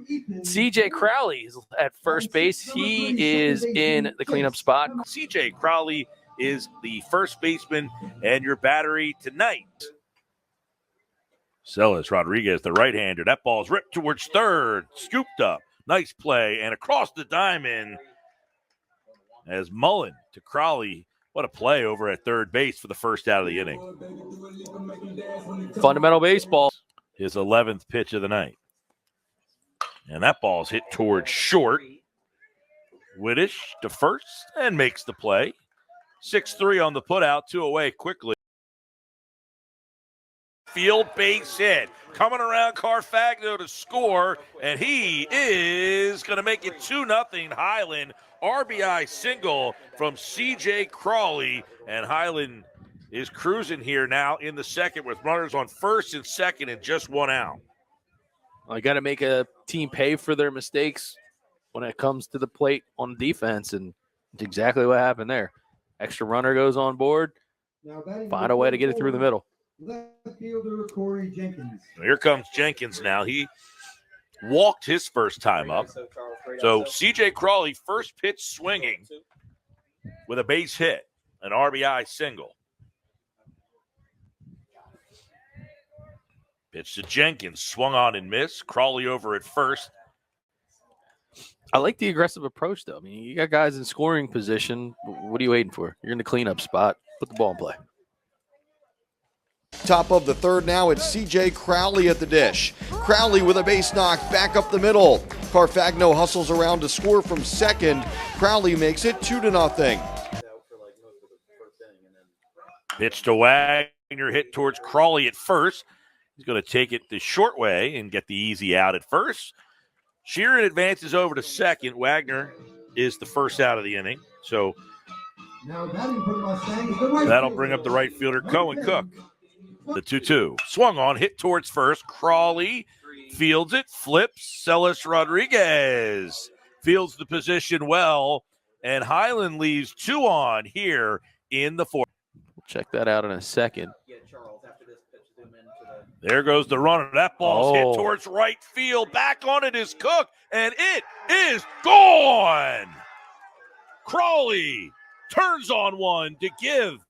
CJ Crowley is at first base. He is in the cleanup spot. CJ Crowley is the first baseman and your battery tonight. Celis Rodriguez, the right-hander. That ball's ripped towards third. Scooped up. Nice play. And across the diamond as Mullen to Crowley. What a play over at third base for the first out of the inning. Fundamental baseball. His 11th pitch of the night. And that ball's hit towards short. Whittish to first and makes the play. 6-3 on the putout, 2 away quickly. Field base hit. Coming around Carfagno to score, and he is going to make it 2-0 Highland. RBI single from C.J. Crowley, and Highland is cruising here now in the second with runners on first and second and just 1 out. I got to make a team pay for their mistakes when it comes to the plate on defense, and it's exactly what happened there. Extra runner goes on board, find a way to get it through the middle. Left fielder Corey Jenkins. Here comes Jenkins now. He walked his first time up. So C.J. Crowley, first pitch swinging with a base hit, an RBI single. Pitch to Jenkins, swung on and missed. Crowley over at first. I like the aggressive approach, though. I mean, you got guys in scoring position. What are you waiting for? You're in the cleanup spot. Put the ball in play. Top of the third now, it's C.J. Crowley at the dish. Crowley with a base knock back up the middle. Carfagno hustles around to score from second. Crowley makes it 2-0. Pitch to Wagner, hit towards Crowley at first. He's going to take it the short way and get the easy out at first. Sheeran advances over to second. Wagner is the first out of the inning. So that'll bring up the right fielder, Cohen Cook. The 2-2. Swung on, hit towards first. Crowley fields it, flips. Celis Rodriguez fields the position well. And Highland leaves 2 on here in the fourth. We'll check that out in a second. There goes the runner. That ball's hit towards right field. Back on it is Cook, and it is gone. Crowley turns on one to give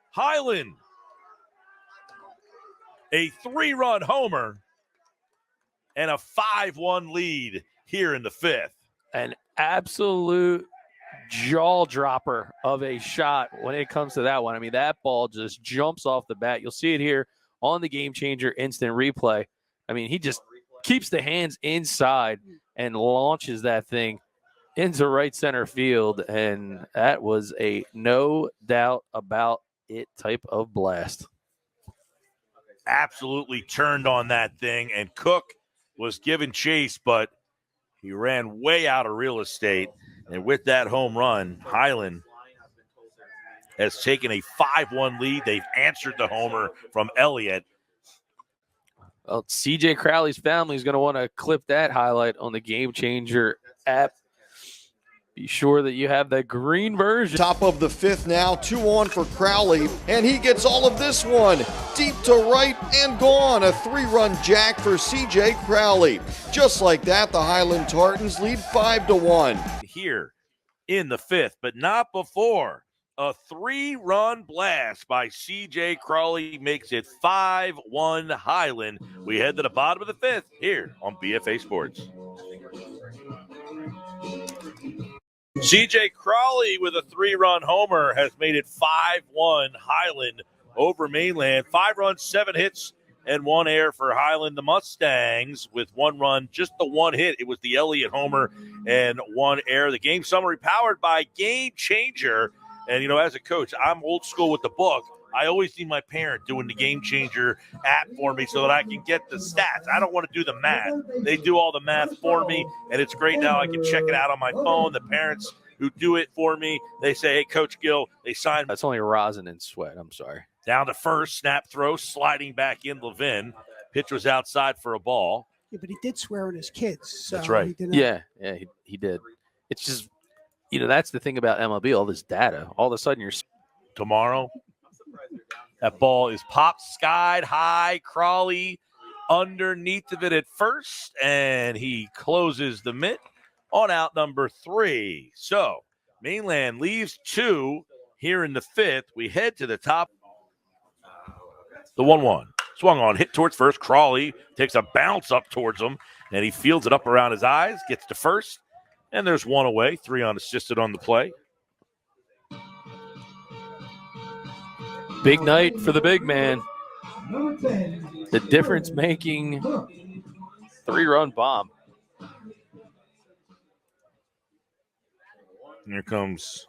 Highland a 3-run homer and a 5-1 lead here in the fifth. An absolute jaw dropper of a shot when it comes to that one. I mean, that ball just jumps off the bat. You'll see it here on the Game Changer instant replay. I mean, he just keeps the hands inside and launches that thing into right center field, and that was a no doubt about it type of blast. Absolutely turned on that thing, and Cook was given chase, but he ran way out of real estate. And with that home run, Highland has taken a 5-1 lead. They've answered the homer from Elliott. Well, C.J. Crowley's family is going to want to clip that highlight on the Game Changer app. Be sure that you have the green version. Top of the fifth now, 2 on for Crowley, and he gets all of this one. Deep to right and gone. A 3-run jack for C.J. Crowley. Just like that, the Highland Tartans lead 5-1. Here in the fifth, but not before. A 3-run blast by C.J. Crowley makes it 5-1 Highland. We head to the bottom of the fifth here on BFA Sports. C.J. Crowley with a 3-run homer has made it 5-1 Highland over Mainland. 5 runs, 7 hits, and 1 error for Highland. The Mustangs with 1 run, just the 1 hit. It was the Elliott homer and 1 error. The game summary powered by Game Changer. And, you know, as a coach, I'm old school with the book. I always need my parent doing the Game Changer app for me so that I can get the stats. I don't want to do the math. They do all the math for me, and it's great now. I can check it out on my phone. The parents who do it for me, they say, hey, Coach Gill, they signed. That's only rosin and sweat. I'm sorry. Down to first, snap throw, sliding back in Levin. Pitch was outside for a ball. Yeah, but he did swear at his kids. So that's right. He did. It's just, you know, that's the thing about MLB, all this data. All of a sudden you're – tomorrow, that ball is popped, skied high. Crowley underneath of it at first, and he closes the mitt on out number 3. So Mainland leaves 2 here in the 5th. We head to the top. The 1-1. Swung on, hit towards first. Crowley takes a bounce up towards him, and he fields it up around his eyes, gets to first, and there's 1 away. 3 unassisted on the play. Big night for the big man. Number 10. The difference-making 3-run bomb. Here comes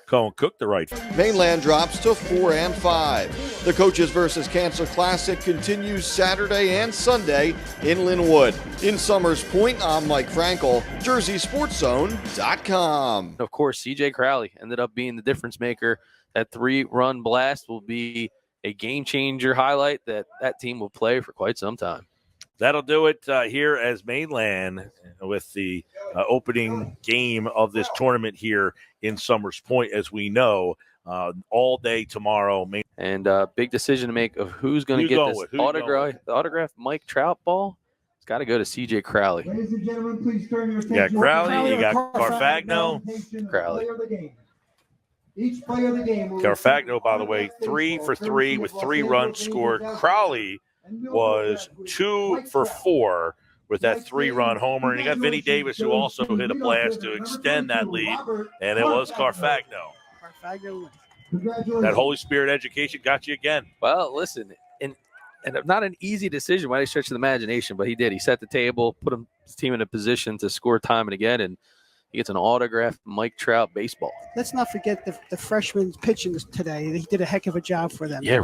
Cohen Cook, the right. Mainland drops to 4 and 5. The Coaches vs. Cancer Classic continues Saturday and Sunday in Linwood. In Summers Point, I'm Mike Frankel, JerseySportsZone.com. Of course, CJ Crowley ended up being the difference maker. That 3-run blast will be a game-changer highlight that team will play for quite some time. That'll do it here as Mainland with the opening game of this tournament here in Summers Point, as we know, all day tomorrow. And big decision to make of who's going to get this autographed Mike Trout ball. It's got to go to CJ Crowley. Ladies and gentlemen, please turn your attention. You got Crowley, you got Carfagno. Crowley. Each play of the game. Carfagno, by the way, 3 for 3 with 3 runs scored. Crowley was 2 for 4 with that 3-run homer. And you got Vinny Davis, who also hit a blast to extend that lead, and it was Carfagno. That Holy Spirit education got you again. Well, listen, and not an easy decision by any stretch of the imagination, but he did. He set the table, put his team in a position to score time and again, and he gets an autographed Mike Trout baseball. Let's not forget the freshman pitching today. He did a heck of a job for them. Yeah,